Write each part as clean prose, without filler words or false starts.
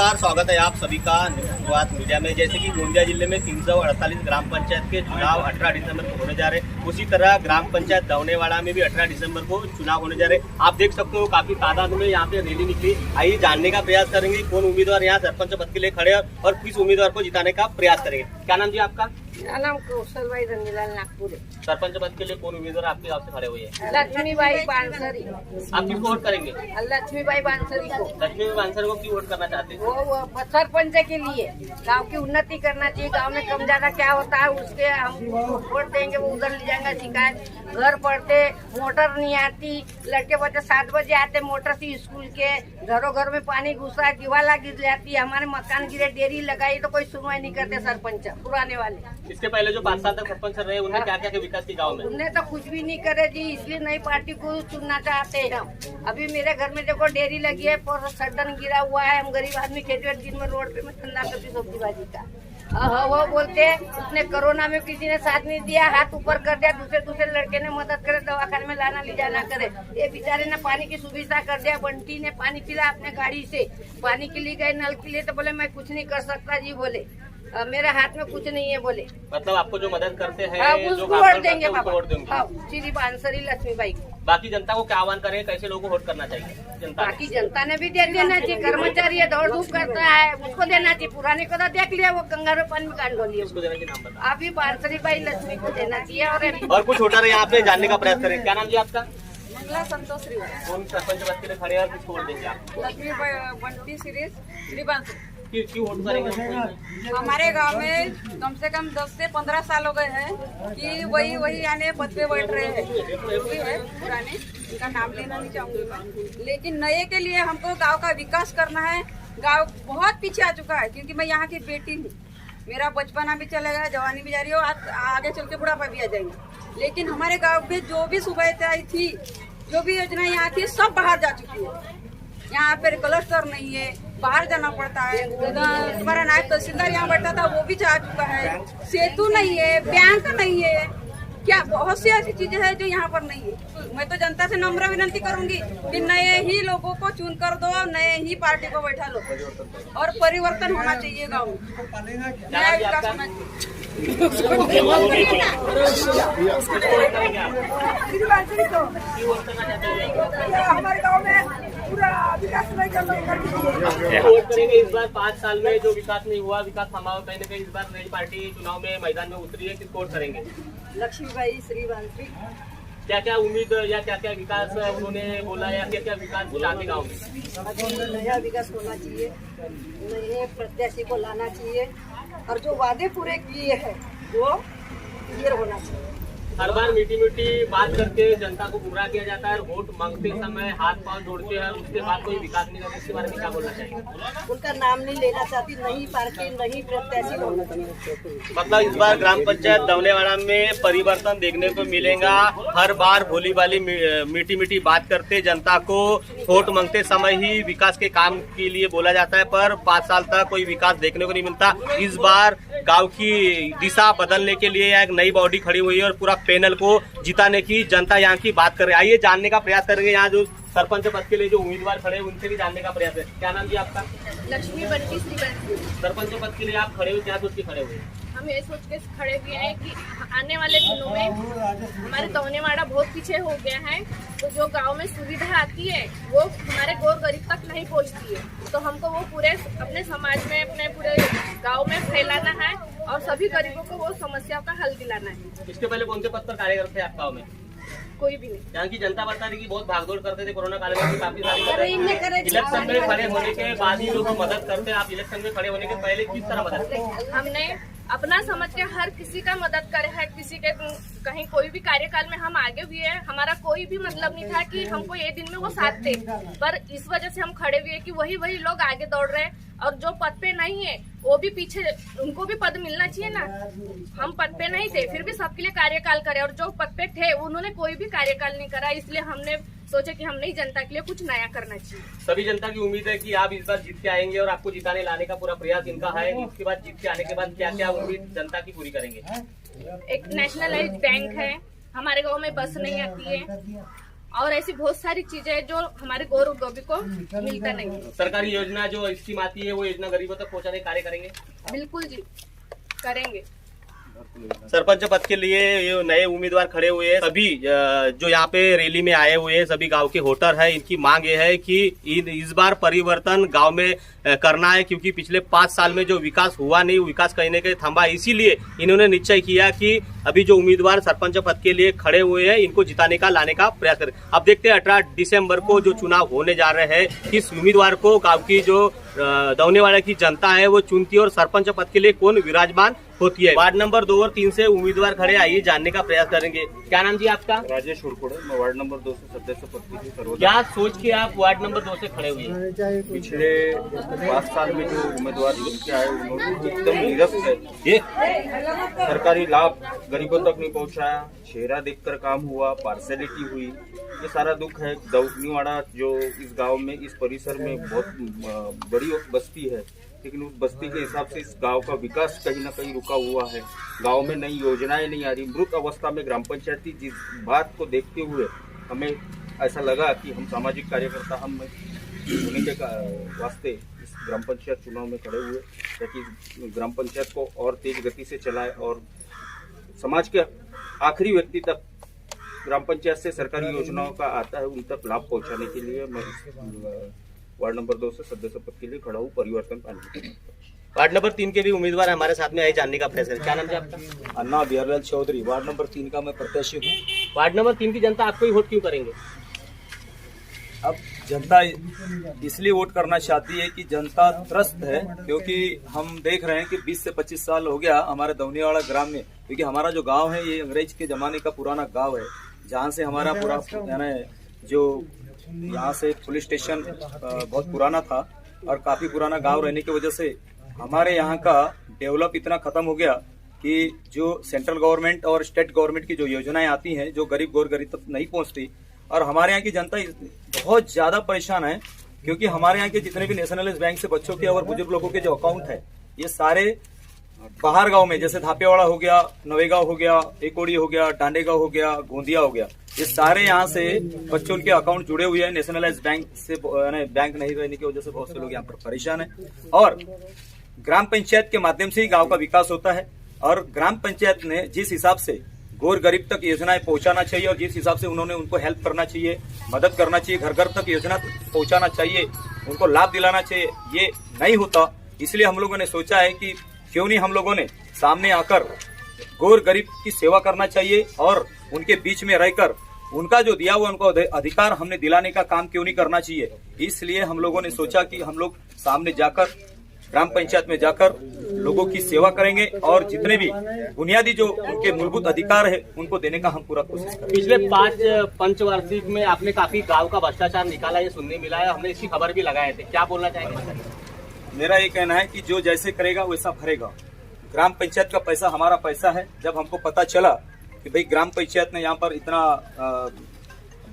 नमस्कार, स्वागत है आप सभी का शुरुआत मीडिया में। जैसे कि गोंदिया जिले में 348 ग्राम पंचायत के चुनाव 18 दिसंबर को होने जा रहे हैं, उसी तरह ग्राम पंचायत दवनेवाड़ा में भी 18 दिसंबर को चुनाव होने जा रहे हैं। आप देख सकते हो काफी तादाद में यहाँ पे रैली निकली। आइए जानने का प्रयास करेंगे कौन उम्मीदवार यहाँ सरपंच पद के लिए खड़े हैं और किस उम्मीदवार को जिताने का प्रयास करेंगे। क्या नाम जी आपका? मेरा नाम कौशलबाई रंगीलाल नागपुर है। सरपंच पद के लिए कौन उम्मीदवार आपके गाँव से खड़े हुए हैं? लक्ष्मीबाई बांसरी। आप किसको वोट करेंगे? लक्ष्मीबाई बांसरी को। लक्ष्मीबाई बांसरी को क्यों वोट करना चाहते हैं? वो सरपंच के लिए गांव की उन्नति करना चाहिए। गांव में कम ज्यादा क्या होता है उसके हम वोट देंगे, वो उधर ले जाएंगे शिकायत। घर पढ़ते मोटर नहीं आती, लड़के बच्चे 7 बजे आते मोटर से स्कूल के, घरों घर में पानी घुसा, दीवाला गिर जाती, हमारे मकान गिरे, डेयरी लगाई तो कोई सुनवाई नहीं करते सरपंच पुराने वाले। इसके पहले जो 5 साल तक सरपंच रहे उन्हें क्या क्या विकास की गाँव में? उन्हें तो कुछ भी नहीं करे जी, इसलिए नई पार्टी को चुनना चाहते हैं हम। अभी मेरे घर में देखो डेयरी लगी है, पर सडन गिरा हुआ है। हम गरीब आदमी खेती दिन में रोड पे मैं धंधा करती सब्जी भाजी का। वो बोलते उसने कोरोना में किसी ने साथ नहीं दिया, हाथ ऊपर कर दिया, दूसरे लड़के ने मदद करे, दवाखाने में लाना ले जाना करे। ये बेचारे ने पानी की सुविधा कर दिया। बंटी ने पानी पिला अपने गाड़ी से, पानी के लिए गए नल के लिए तो बोले मैं कुछ नहीं कर सकता जी, बोले मेरे हाथ में कुछ नहीं है बोले। मतलब आपको जो मदद करते हैं उसको वोट देंगे पापा। श्री बांसरी लक्ष्मीबाई को। बाकी जनता को क्या आह्वान करें, कैसे लोगों को वोट करना चाहिए? जनता बाकी जनता ने भी दे देना चाहिए। कर्मचारी है, दौड़ धूप करता है, उसको देना चाहिए। पुराने को तो देख लिया, वो कंगारू पानी में काट लिया। उसको देना चाहिए। नाम बता। अभी बांसरी बाई लक्ष्मी को देना चाहिए। और कुछ वोटर यहाँ पे जानने का प्रयास करें। क्या नाम जी आपका? मंगला संतोष श्रीवास्तव। कौन सरपंच पद के लिए खड़े हैं और किसको वोट देंगे आप? लक्ष्मी बंटी सीरीज श्री बांसरी। क्यों वोट करेंगे? हमारे गांव में कम से कम 10 से 15 साल हो गए हैं कि वही आने पद पे बैठ रहे हैं। जो भी है पुराने, इनका नाम लेना नहीं चाहूंगी मैं, लेकिन नए के लिए हमको गांव का विकास करना है। गांव बहुत पीछे आ चुका है, क्योंकि मैं यहाँ की बेटी हूँ। मेरा बचपना भी चला गया, जवानी भी जा रही हो, आगे चल के बुढ़ापा भी आ जाएंगे। लेकिन हमारे गाँव में जो भी सुविधाएं आई थी, जो भी योजना यहाँ थी, सब बाहर जा चुकी है। यहाँ पे क्लस्टर नहीं है, बाहर जाना पड़ता है। हमारा नायब तहसीलदार यहाँ बैठा था, वो भी जा चुका है। सेतु नहीं है, बैंक नहीं है, क्या बहुत सी ऐसी चीजें हैं जो यहाँ पर नहीं है। मैं तो जनता से नम्र विनती करूंगी कि नए ही लोगों को चुन कर दो, नए ही पार्टी को बैठा लो और परिवर्तन होना चाहिए गाँव में, नया विकास होना चाहिए। हमारे गाँव में पूरा विकास नहीं करेंगे। इस बार 5 साल में जो विकास नहीं हुआ, विकास थमा, कहीं न कहीं इस बार नई पार्टी चुनाव में मैदान में उतरी है, किसको वोट करेंगे? लक्ष्मीबाई श्री बांसरी। क्या क्या उम्मीद या क्या क्या विकास उन्होंने बोला या क्या क्या विकास चाहते गाँव में? नया विकास होना चाहिए, नए प्रत्याशी को लाना चाहिए और जो वादे पूरे किए हैं वो क्लियर होना चाहिए। हर बार मीठी बात करके जनता को गुमराह किया जाता है। वोट मांगते समय हाथ पांव जोड़ते हैं, उसके बाद कोई विकास नहीं करते। इसके बारे में क्या बोलना चाहिए? उनका नाम नहीं लेना चाहती, नहीं पार्टी नहीं प्रत्याशी होना चाहिए। मतलब इस बार ग्राम पंचायत दवनेवाड़ा में परिवर्तन देखने को मिलेगा। हर बार भोली भाली मीठी बात करते जनता को वोट मांगते समय ही विकास के काम के लिए बोला जाता है, पर 5 साल तक कोई विकास देखने को नहीं मिलता। इस बार गाँव की दिशा बदलने के लिए एक नई बॉडी खड़ी हुई है और पूरा पैनल को जिताने की जनता यहाँ की बात कर रही है। आइए जानने का प्रयास करेंगे यहाँ जो सरपंच पद के लिए जो उम्मीदवार खड़े हैं उनसे भी जानने का प्रयास है। क्या नाम जी आपका? लक्ष्मी बंटी श्री बांसरी। सरपंच पद के लिए आप खड़े हुए, क्या सोच के खड़े हुए? हम ये सोच के खड़े हुए हैं कि आने वाले दिनों में हमारे दवनेवाड़ा बहुत पीछे हो गया है, तो जो गांव में सुविधा आती है वो हमारे गोर गरीब तक नहीं पहुंचती है। तो हमको वो पूरे अपने समाज में, अपने पूरे गांव में फैलाना है और सभी गरीबों को वो समस्या का हल दिलाना है। इसके पहले कौन से पद पर कार्य करते हैं आप गाँव में? कोई भी नहीं। यहाँ की जनता बता रही कि बहुत भागदौड़ करते थे कोरोना काल में, काफी सारी इलेक्शन में खड़े होने के बाद ही लोग मदद करते हैं। आप इलेक्शन में खड़े होने के पहले किस तरह मदद? हमने अपना समझ के हर किसी का मदद करे है। किसी के कहीं कोई भी कार्यकाल में हम आगे हुए हैं, हमारा कोई भी मतलब नहीं था कि हमको ये दिन में वो साथ थे, पर इस वजह से हम खड़े हुए कि वही लोग आगे दौड़ रहे हैं और जो पद पे नहीं है वो भी पीछे, उनको भी पद मिलना चाहिए ना। हम पद पे नहीं थे फिर भी सबके लिए कार्यकाल करे, और जो पद पे थे उन्होंने कोई भी कार्यकाल नहीं करा। इसलिए हमने सोचे कि हमने जनता के लिए कुछ नया करना चाहिए। सभी जनता की उम्मीद है कि आप इस बार जीत के आएंगे और आपको जिताने लाने का पूरा प्रयास इनका है। इसके बाद जीत के आने के बाद क्या क्या उम्मीद जनता की पूरी करेंगे? एक नेशनलाइज्ड बैंक है, हमारे गांव में बस नहीं आती है, और ऐसी बहुत सारी चीजें हैं जो हमारे गौरव गोभी को मिलता नहीं है। सरकारी योजना जो स्कीम आती है वो योजना गरीबों तक पहुंचाने का कार्य करेंगे। बिल्कुल जी करेंगे। सरपंच पद के लिए ये नए उम्मीदवार खड़े हुए हैं। सभी जो यहाँ पे रैली में आए हुए हैं सभी गांव के वोटर हैं। इनकी मांग ये है कि इस बार परिवर्तन गांव में करना है, क्योंकि पिछले 5 साल में जो विकास हुआ नहीं, विकास कहीं न कहीं थमा। इसीलिए इन्होंने निश्चय किया कि अभी जो उम्मीदवार सरपंच पद के लिए खड़े हुए हैं इनको जिताने का लाने का प्रयास करें। अब देखते हैं 18 दिसंबर को जो चुनाव होने जा रहे हैं किस उम्मीदवार को गाँव की जो दौनेवाड़ा की जनता है वो चुनती है और सरपंच पद के लिए कौन विराजमान होती है। वार्ड नंबर 2 और 3 से उम्मीदवार खड़े, आइए जानने का प्रयास करेंगे। क्या नाम जी आपका? राजेश उड़कोड़े। मैं वार्ड नंबर 2 से सदस्य पद के लिए सर्वोदय। क्या सोच के आप वार्ड नंबर 2 से खड़े हुए हैं? पिछले 5 साल में जो उम्मीदवार जीत के आए उन्होंने एकदम निरस्त है, ये सरकारी लाभ गरीबों तक नहीं पहुंचाया। चेहरा देखकर काम हुआ, पार्सलिटी हुई, ये सारा दुख है। दौनेवाड़ा जो इस गांव में, इस परिसर में बहुत बड़ी बस्ती है, लेकिन उस बस्ती के हिसाब से इस गांव का विकास कहीं ना कहीं रुका हुआ है। गांव में नई योजनाएं नहीं आ रही। मृत अवस्था में ग्राम पंचायती, जिस बात को देखते हुए हमें ऐसा लगा कि हम सामाजिक कार्यकर्ता हम होने के वास्ते इस ग्राम पंचायत चुनाव में खड़े हुए, ताकि ग्राम पंचायत को और तेज गति से चलाए और समाज के आखिरी व्यक्ति तक ग्राम पंचायत से सरकारी योजनाओं का आता है उन तक लाभ पहुंचाने के लिए मैं वार्ड नंबर 2 से सदस्य पद के लिए खड़ा हूँ। परिवर्तन पाने। वार्ड नंबर 3 के भी उम्मीदवार हमारे साथ में आए, जानने का प्रयास करें। क्या नाम है आपका? अन्ना बिहारलाल चौधरी। वार्ड नंबर 3 का मैं प्रत्याशी हूँ। वार्ड नंबर 3 की जनता आपको ही वोट क्यों करेंगे? अब जनता इसलिए वोट करना चाहती है कि जनता त्रस्त है, क्योंकि हम देख रहे हैं कि 20 से 25 साल हो गया हमारे दौनेवाड़ा ग्राम में, क्योंकि हमारा जो गांव है ये अंग्रेज के जमाने का पुराना गांव है, जहां से हमारा पूरा यानी जो यहाँ से पुलिस स्टेशन बहुत पुराना था और काफी पुराना गांव रहने की वजह से हमारे यहाँ का डेवलप इतना खत्म हो गया कि जो सेंट्रल गवर्नमेंट और स्टेट गवर्नमेंट की जो योजनाएं आती हैं जो गरीब तक नहीं पहुंचती, और हमारे यहाँ की जनता बहुत ज्यादा परेशान है, क्योंकि हमारे यहाँ के जितने भी नेशनलाइज्ड बैंक से बच्चों के और बुजुर्ग लोगों के जो अकाउंट है ये सारे बाहर गांव में, जैसे धापेवाड़ा हो गया, नवेगांव हो गया, एकोड़ी हो गया, डांडेगांव हो गया, गोंदिया हो गया, ये सारे यहाँ से बच्चों के अकाउंट जुड़े हुए हैं। नेशनलाइज्ड बैंक से बैंक नहीं रहने की वजह से बहुत से लोग यहाँ पर परेशान है। और ग्राम पंचायत के माध्यम से ही गांव का विकास होता है, और ग्राम पंचायत ने जिस हिसाब से गौर गरीब तक योजनाएं पहुंचाना चाहिए और जिस हिसाब से उन्होंने उनको हेल्प करना चाहिए, मदद करना चाहिए, घर घर तक योजना पहुंचाना चाहिए, उनको लाभ दिलाना चाहिए, ये नहीं होता। इसलिए हम लोगों ने सोचा है कि क्यों नहीं हम लोगों ने सामने आकर गौर गरीब की सेवा करना चाहिए और उनके बीच में रहकर उनका जो दिया हुआ उनको अधिकार हमने दिलाने का काम क्यों नहीं करना चाहिए। इसलिए हम लोगों ने सोचा कि हम लोग सामने जाकर ग्राम पंचायत में जाकर लोगों की सेवा करेंगे और जितने भी बुनियादी जो उनके मूलभूत अधिकार है उनको देने का हम पूरा कोशिश करेंगे। पिछले 5 पंचवार्षिक में आपने काफी गांव का भ्रष्टाचार निकाला, ये सुनने मिला है, हमने इसकी खबर भी लगाए थे। क्या बोलना चाहेंगे? मेरा ये कहना है कि जो जैसे करेगा वैसा भरेगा। ग्राम पंचायत का पैसा हमारा पैसा है। जब हमको पता चला कि भाई ग्राम पंचायत ने यहाँ पर इतना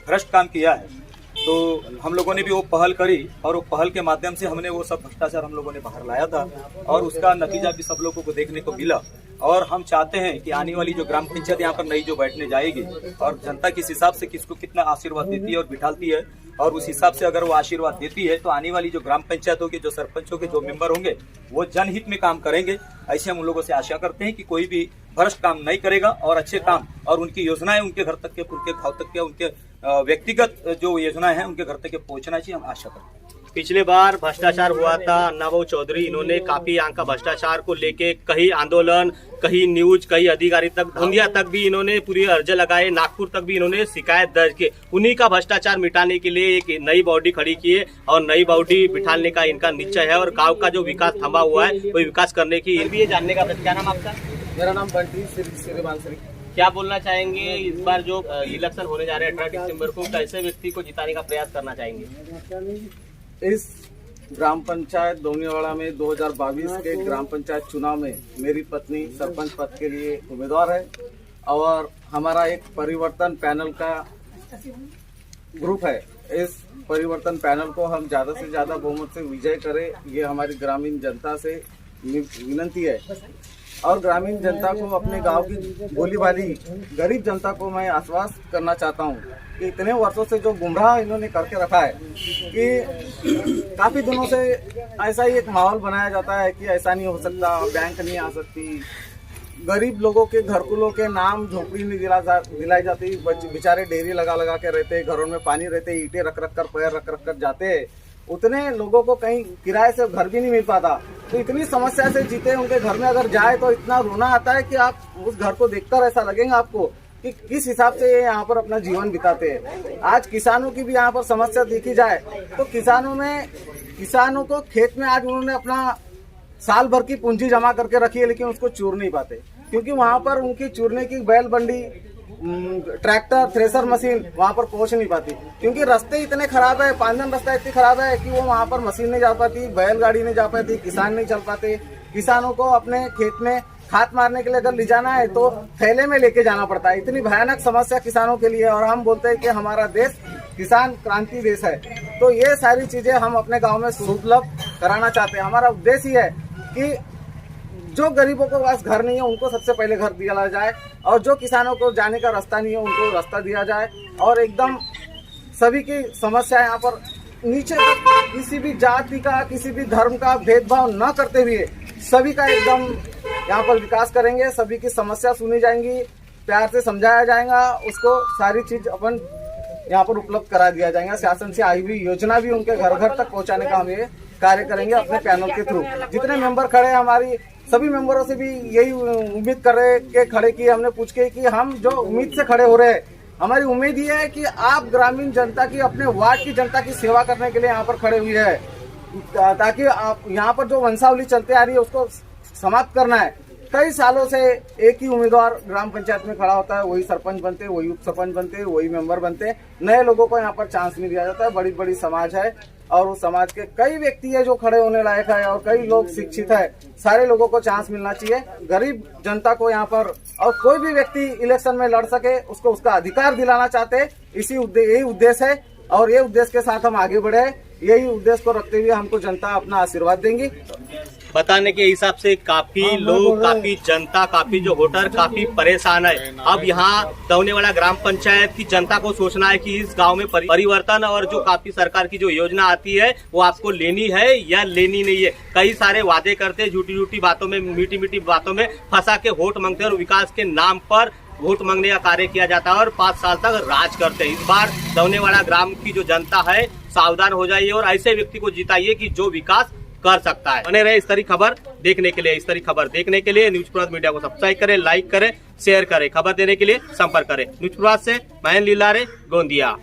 भ्रष्ट काम किया है तो हम लोगों ने भी वो पहल करी और वो पहल के माध्यम से हमने वो सब भ्रष्टाचार हम लोगों ने बाहर लाया था और उसका नतीजा भी सब लोगों को देखने को मिला। और हम चाहते हैं कि आने वाली जो ग्राम पंचायत यहाँ पर नई जो बैठने जाएगी और जनता किस हिसाब से किसको कितना आशीर्वाद देती है और बिठाती है और उस हिसाब से अगर वो आशीर्वाद देती है तो आने वाली जो ग्राम पंचायतों के जो सरपंचों के जो मेंबर होंगे वो जनहित में काम करेंगे। ऐसे हम उन लोगों से आशा करते हैं कि कोई भी भ्रष्ट काम नहीं करेगा और अच्छे काम और उनकी योजनाएं उनके घर तक के, उनके गाँव तक के, उनके व्यक्तिगत जो योजनाएं हैं उनके घर तक के पहुंचना चाहिए, हम आशा करते हैं। पिछले बार भ्रष्टाचार हुआ था, अन्नाभाऊ चौधरी इन्होंने काफी यहाँ का भ्रष्टाचार को लेके कहीं आंदोलन, कहीं न्यूज, कहीं अधिकारी तक, गोंदिया तक भी इन्होंने पूरी अर्ज लगाए, नागपुर तक भी इन्होंने शिकायत दर्ज की। उन्हीं का भ्रष्टाचार मिटाने के लिए एक नई बॉडी खड़ी की है और नई बॉडी बिठाने का इनका निश्चय है और गाँव का जो विकास थमा हुआ है वो विकास करने की ये जानने का। क्या नाम आपका? मेरा नाम बंटी श्रीमानसरी। क्या बोलना चाहेंगे इस बार जो इलेक्शन होने जा रहे हैं 18 दिसंबर को, कैसे व्यक्ति को जिताने का प्रयास करना चाहेंगे? इस ग्राम पंचायत दौनेवाड़ा में 2022 के ग्राम पंचायत चुनाव में मेरी पत्नी सरपंच पद के लिए उम्मीदवार है और हमारा एक परिवर्तन पैनल का ग्रुप है। इस परिवर्तन पैनल को हम ज्यादा से ज्यादा बहुमत से विजय करें, ये हमारी ग्रामीण जनता से विनती है। और ग्रामीण जनता को, अपने गांव की भोली भाली गरीब जनता को मैं आश्वस्त करना चाहता हूं कि इतने वर्षों से जो गुमराह इन्होंने करके रखा है कि काफी दिनों से ऐसा ही एक माहौल बनाया जाता है कि ऐसा नहीं हो सकता, बैंक नहीं आ सकती, गरीब लोगों के घरकुलों के नाम झोपड़ी नहीं दिलाई जाती, बेचारे डेयरी लगा लगा के रहते, घरों में पानी रहते, ईंटें रख रख कर, पैर रख रख कर जाते, उतने लोगों को कहीं किराए से घर भी नहीं मिल पाता। तो इतनी समस्या से जीते उनके घर में अगर जाए तो इतना रोना आता है कि आप उस घर को देखकर ऐसा लगेगा आपको कि किस हिसाब से ये यहाँ पर अपना जीवन बिताते हैं। आज किसानों की भी यहाँ पर समस्या देखी जाए तो किसानों को खेत में आज उन्होंने अपना साल भर की पूंजी जमा करके रखी है, लेकिन उसको चूर नहीं पाते, क्योंकि वहाँ पर उनकी चूरने की बैल बंडी, ट्रैक्टर, थ्रेसर मशीन वहाँ पर पहुँच नहीं पाती, क्योंकि रास्ते इतने खराब है, पांदन रास्ता इतनी खराब है कि वो वहाँ पर मशीन नहीं जा पाती, बैलगाड़ी नहीं जा पाती, किसान नहीं चल पाते। किसानों को अपने खेत में खाद मारने के लिए अगर ले जाना है तो थैले में लेके जाना पड़ता है। इतनी भयानक समस्या किसानों के लिए, और हम बोलते हैं कि हमारा देश किसान क्रांति देश है। तो ये सारी चीजें हम अपने गांव में सुलभ कराना चाहते हैं। हमारा उद्देश्य ये है कि जो गरीबों को पास घर नहीं है उनको सबसे पहले घर दिया जाए, और जो किसानों को जाने का रास्ता नहीं है उनको रास्ता दिया जाए, और एकदम सभी की समस्या यहाँ पर नीचे तक किसी भी जाति का, किसी भी धर्म का भेदभाव न करते हुए सभी का एकदम यहाँ पर विकास करेंगे। सभी की समस्या सुनी जाएंगी, प्यार से समझाया जाएगा, उसको सारी चीज अपन यहाँ पर उपलब्ध करा दिया जाएगा। शासन से आई हुई योजना भी उनके घर घर तक पहुँचाने का हम ये कार्य करेंगे अपने पैनल के थ्रू। जितने मेंबर खड़े हैं, हमारी सभी मेंबरों से भी यही उम्मीद कर रहे के खड़े की हमने पूछ के कि हम जो उम्मीद से खड़े हो रहे हैं, हमारी उम्मीद ये है कि आप ग्रामीण जनता की, अपने वार्ड की जनता की सेवा करने के लिए यहाँ पर खड़े हुए हैं, ताकि आप यहाँ पर जो वंशावली चलते आ रही है उसको समाप्त करना है। कई सालों से एक ही उम्मीदवार ग्राम पंचायत में खड़ा होता है, वही सरपंच बनते, वही उप सरपंच बनते, वही मेंबर बनते, नए लोगों को यहाँ पर चांस नहीं दिया जाता है। बड़ी बड़ी समाज है और उस समाज के कई व्यक्ति है जो खड़े होने लायक है, और कई लोग शिक्षित है, सारे लोगों को चांस मिलना चाहिए। गरीब जनता को यहाँ पर, और कोई भी व्यक्ति इलेक्शन में लड़ सके, उसको उसका अधिकार दिलाना चाहते, यही उद्देश्य है, और ये उद्देश्य के साथ हम आगे बढ़े। यही उद्देश्य को रखते हुए हमको जनता अपना आशीर्वाद देंगी। बताने के हिसाब से काफी लोग, काफी जनता, काफी जो वोटर काफी परेशान है। अब यहाँ दौनेवाड़ा ग्राम पंचायत की जनता को सोचना है कि इस गांव में परिवर्तन, और जो काफी सरकार की जो योजना आती है वो आपको लेनी है या लेनी नहीं है। कई सारे वादे करते, झूठी झूठी बातों में, मीठी मीठी बातों में फंसा के वोट मांगते और विकास के नाम पर वोट मांगने का कार्य किया जाता है और 5 साल तक राज करते हैं। इस बार दौनेवाड़ा ग्राम की जो जनता है सावधान हो जाइए और ऐसे व्यक्ति को जिताइए कि जो विकास कर सकता है। बने रहे इस तरह खबर देखने के लिए न्यूज प्रभात मीडिया को सब्सक्राइब करें, लाइक करें, शेयर करें। खबर देने के लिए संपर्क करें। न्यूज प्रभात से मैं लीलारे गोंदिया।